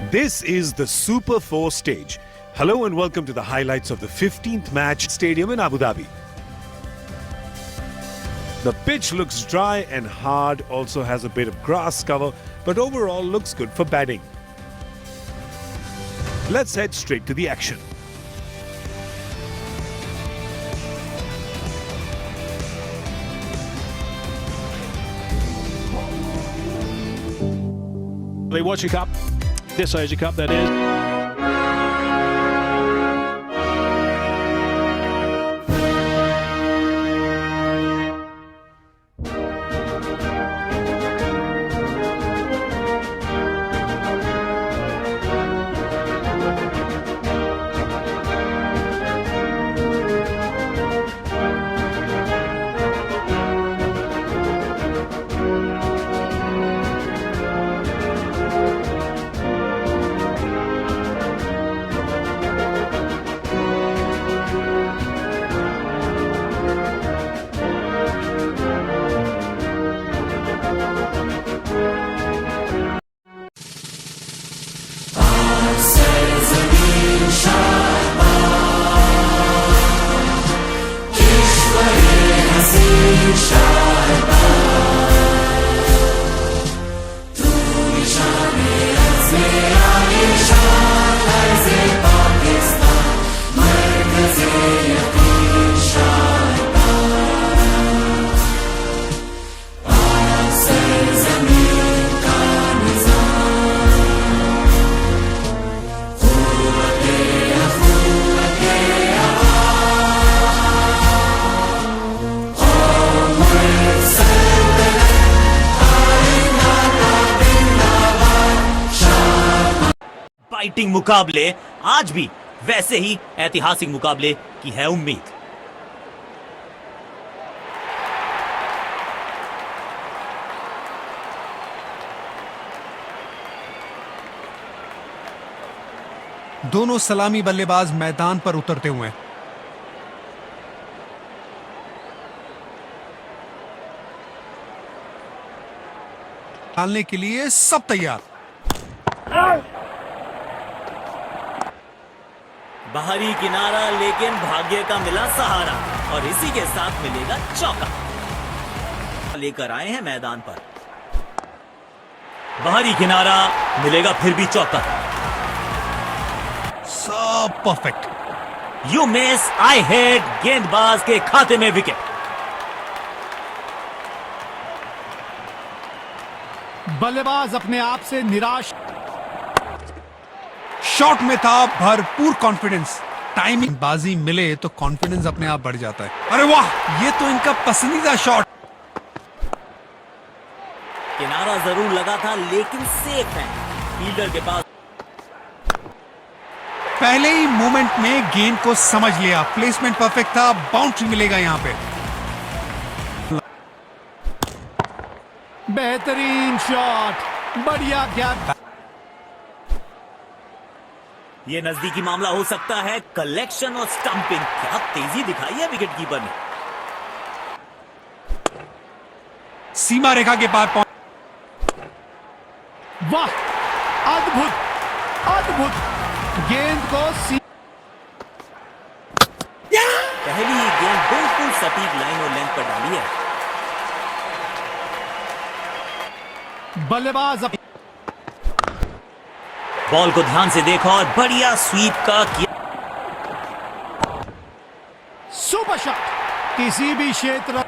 This is the Super 4 stage. Hello and welcome to the highlights of the 15th match stadium in Abu Dhabi. The pitch looks dry and hard, also has a bit of grass cover, but overall looks good for batting. Let's head straight to the action. The Watcher Cup, this Asia Cup that is. Fighting मुकाबले आज भी वैसे ही ऐतिहासिक मुकाबले की है उम्मीद। दोनों सलामी बल्लेबाज मैदान पर उतरते हुए डालने के लिए सब तैयार। बाहरी किनारा, लेकिन भाग्य का मिला सहारा और इसी के साथ मिलेगा चौका। लेकर आए हैं मैदान पर, बाहरी किनारा मिलेगा, फिर भी चौका। सब perfect. You miss, I hit, गेंदबाज के खाते में विकेट। बल्लेबाज अपने आप से निराश। शॉट में था भरपूर कॉन्फिडेंस। टाइमिंग बाजी मिले तो कॉन्फिडेंस अपने आप बढ़ जाता है। अरे वाह, ये तो इनका पसंदीदा शॉट। किनारा जरूर लगा था लेकिन सेफ है, फील्डर के पास। पहले ही मूवमेंट में गेंद को समझ लिया, प्लेसमेंट परफेक्ट था, बाउंड्री मिलेगा यहां पे। बेहतरीन शॉट, बढ़िया गैप। ये नजदीकी मामला हो सकता है। कलेक्शन और स्टंपिंग, क्या तेजी दिखाई है विकेट कीपर ने। सीमा रेखा के पार पहुंच। वाह, अद्भुत अद्भुत गेंद को पहली ही गेंद बिल्कुल सटीक लाइन और लेंथ पर डाली है। बल्लेबाज बॉल को ध्यान से देखा और बढ़िया स्वीप का किया। सुपर शॉट, किसी भी क्षेत्र।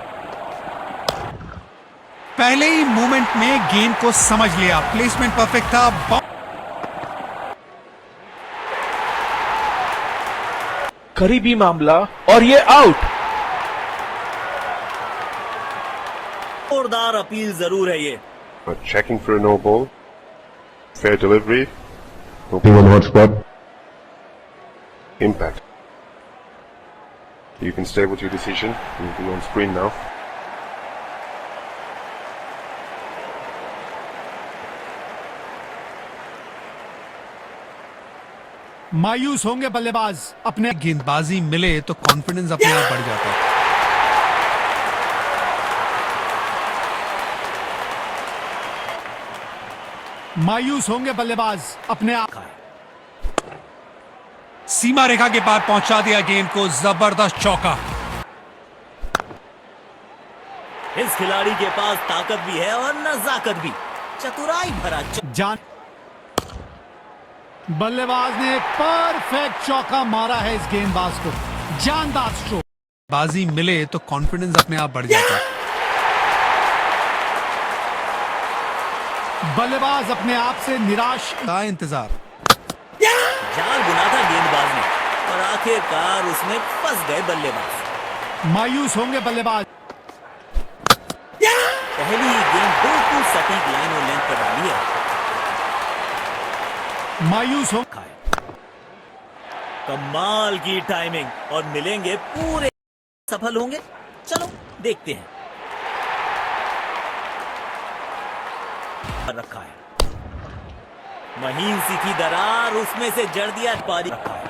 पहले ही मूवमेंट में गेंद को समझ लिया, प्लेसमेंट परफेक्ट था। करीबी मामला और ये आउट। जोरदार अपील जरूर है ये। Checking for a no ball. Fair delivery. Being on the hot spot. Impact. You can stay with your decision. You'll be on screen now. मायूस होंगे बल्लेबाज। अपने गेंदबाजी मिले तो कॉन्फिडेंस अपने आप बढ़ जाता है। मायूस होंगे बल्लेबाज अपने आप। सीमा रेखा के पार पहुंचा दिया गेंद को, जबरदस्त चौका। इस खिलाड़ी के पास ताकत भी है और नजाकत भी, चतुराई भरा जान बल्लेबाज ने परफेक्ट चौका मारा है इस गेंदबाज को, जानदार स्ट्रोक। बाजी मिले तो कॉन्फिडेंस अपने आप बढ़ जाता है। बल्लेबाज अपने आप से निराश का इंतजार। जाल बुना था गेंदबाज ने और आखिरकार उसमें फंस गए बल्लेबाज। मायूस होंगे बल्लेबाज। पहली ही गेंद बिल्कुल सटीक लाइन और लेंथ पर डाली है। मायूस हो कमाल की टाइमिंग और मिलेंगे पूरे, सफल होंगे, चलो देखते हैं। रखा है महीन सी थी दरार, उसमें से जड़ दिया पारी। रखा है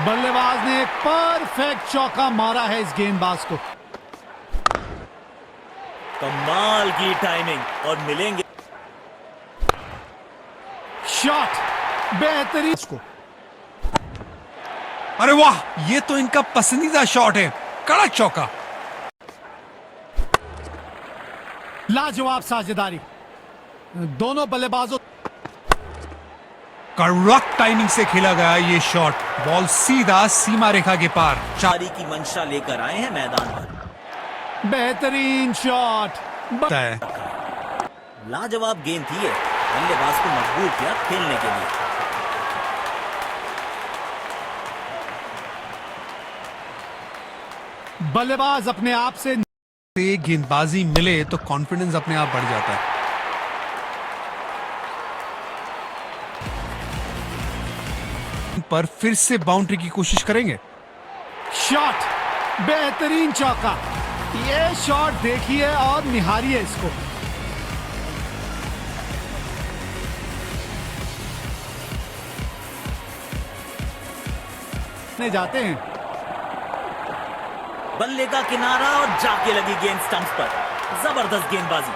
बल्लेबाज ने परफेक्ट चौका मारा है इस गेंदबाज को। कमाल की टाइमिंग और मिलेंगे। शॉट बेहतरीन को। अरे वाह, ये तो इनका पसंदीदा शॉट है, कड़क चौका। लाजवाब साझेदारी दोनों बल्लेबाजों। कड़क टाइमिंग से खेला गया ये शॉट, बॉल सीधा सीमा रेखा के पार। चारी की मंशा लेकर आए हैं मैदान पर। बेहतरीन शॉट है। लाजवाब गेंद थी ये, बल्लेबाज को मजबूर किया खेलने के लिए। बल्लेबाज अपने आप से गेंदबाजी मिले तो कॉन्फिडेंस अपने आप बढ़ जाता है। पर फिर से बाउंड्री की कोशिश करेंगे। शॉट बेहतरीन चौका। ये शॉट देखिए और निहारिए इसको। जाते हैं बल्ले का किनारा और जाके लगी गेंद स्टंप्स पर। जबरदस्त गेंदबाजी।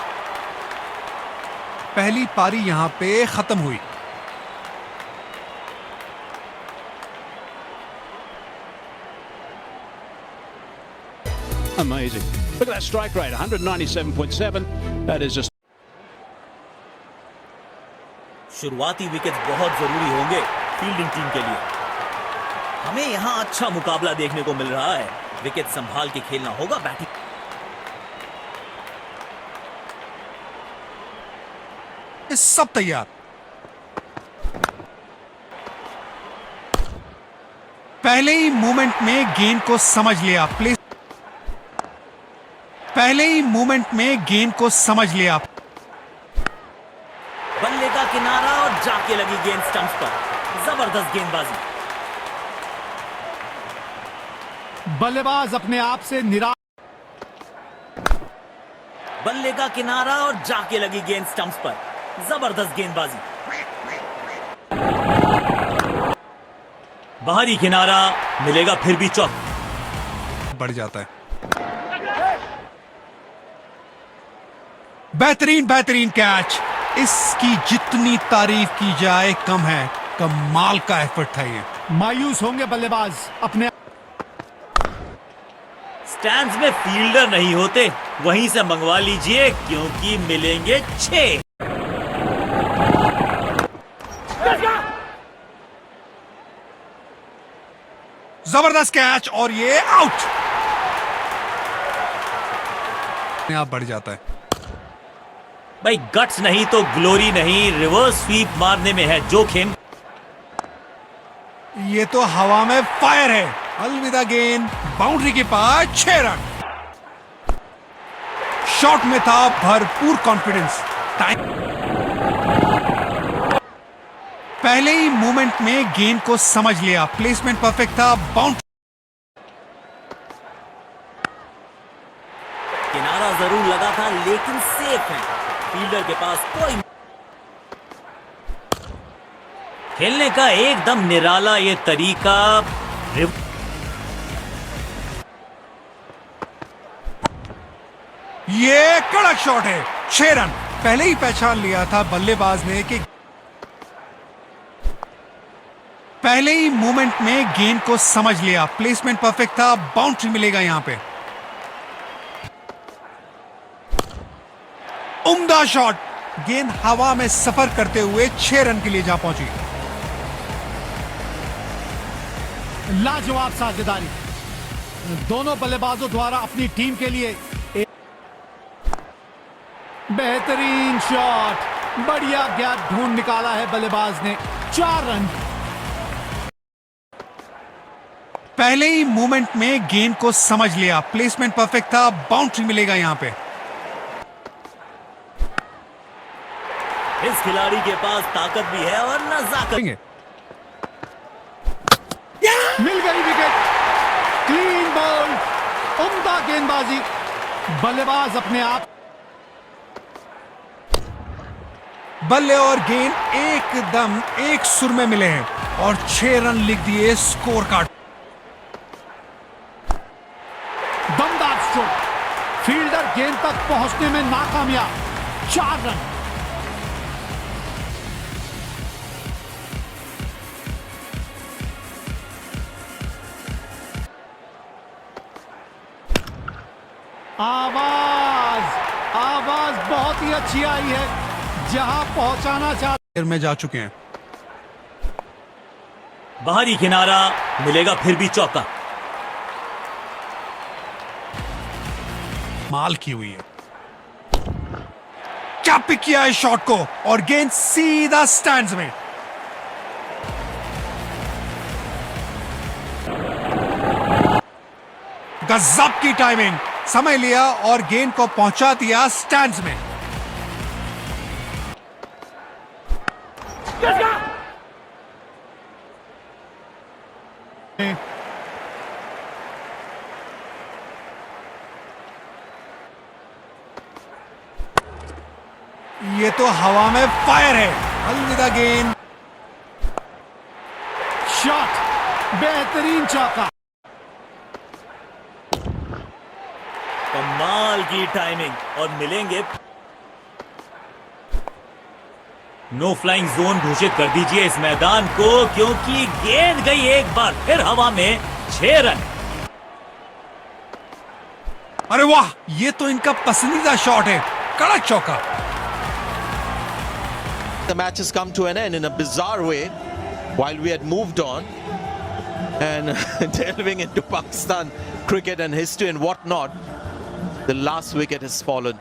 पहली पारी यहां पे खत्म हुई। Amazing. Look at that strike rate, 197.7. That is just. शुरुआती विकेट बहुत जरूरी होंगे फील्डिंग टीम के लिए। हमें यहां अच्छा मुकाबला देखने को मिल रहा है। विकेट संभाल के खेलना होगा बैटिंग। सब तैयार। पहले ही मूवमेंट में गेंद को समझ लिया। पहले ही मूवमेंट में गेंद को समझ लिया। बल्ले का किनारा और जाके लगी गेंद स्टंप्स पर। जबरदस्त गेंदबाजी। बल्लेबाज अपने आप से निराश। बल्ले का किनारा और जाके लगी गेंद स्टंप्स पर। जबरदस्त गेंदबाजी। बाहरी किनारा मिलेगा, फिर भी चौक बढ़ जाता है। बेहतरीन बेहतरीन कैच। इसकी जितनी तारीफ की जाए कम है। कमाल का एफर्ट था ये। मायूस होंगे बल्लेबाज अपने। स्टैंड्स में फील्डर नहीं होते, वहीं से मंगवा लीजिए क्योंकि मिलेंगे 6। जबरदस्त कैच और ये आउट। आप बढ़ जाता है। भाई गट्स नहीं तो ग्लोरी नहीं, रिवर्स स्वीप मारने में है जोखिम। ये तो हवा में फायर है। अलविदा गेंद, बाउंड्री के पास 6 रन। शॉट में था भरपूर कॉन्फिडेंस। पहले ही मूवमेंट में गेंद को समझ लिया। प्लेसमेंट परफेक्ट था। बाउंड्री किनारा जरूर लगा था लेकिन सेफ है। फील्डर के पास कोई। खेलने का एकदम निराला ये तरीका। ये कड़क शॉट है। 6 रन। पहले ही पहचान लिया था बल्लेबाज ने कि पहले ही मूवमेंट में गेंद को समझ लिया, प्लेसमेंट परफेक्ट था, बाउंड्री मिलेगा यहां पे। उम्दा शॉट, गेंद हवा में सफर करते हुए 6 रन के लिए जा पहुंची। लाजवाब साझेदारी दोनों बल्लेबाजों द्वारा अपनी टीम के लिए। बेहतरीन शॉट, बढ़िया गैप ढूंढ निकाला है बल्लेबाज ने। 4 रन। पहले ही मूवमेंट में गेंद को समझ लिया, प्लेसमेंट परफेक्ट था, बाउंड्री मिलेगा यहां पे। इस खिलाड़ी के पास ताकत भी है और नजाकत। मिल गई विकेट, क्लीन बॉल, उम्दा गेंदबाजी। बल्लेबाज अपने आप। बल्ले और गेंद एकदम एक सुर में मिले हैं और 6 रन लिख दिए स्कोर कार्ड। दमदार स्ट्रोक, फील्डर गेंद तक पहुंचने में नाकामयाब। 4 रन। आवाज बहुत ही अच्छी आई है, जहां पहुंचाना चाहते में जा चुके हैं। बाहरी किनारा मिलेगा, फिर भी चौका। माल की हुई है, क्या पिक किया है शॉट को और गेंद सीधा स्टैंड्स में। गजब की टाइमिंग, समय लिया और गेंद को पहुंचा दिया स्टैंड्स में। ये तो हवा में फायर है। अलविदा गेंद। शॉट, बेहतरीन चौका। कमाल की टाइमिंग और मिलेंगे। नो फ्लाइंग जोन घोषित कर दीजिए इस मैदान को, क्योंकि गेंद गई एक बार फिर हवा में। 6 रन। अरे वाह, ये तो इनका पसंदीदा शॉट है, कड़क चौका। The match has come to an end in a bizarre way while we had moved on and delving into Pakistan cricket and history and whatnot. The last wicket has fallen.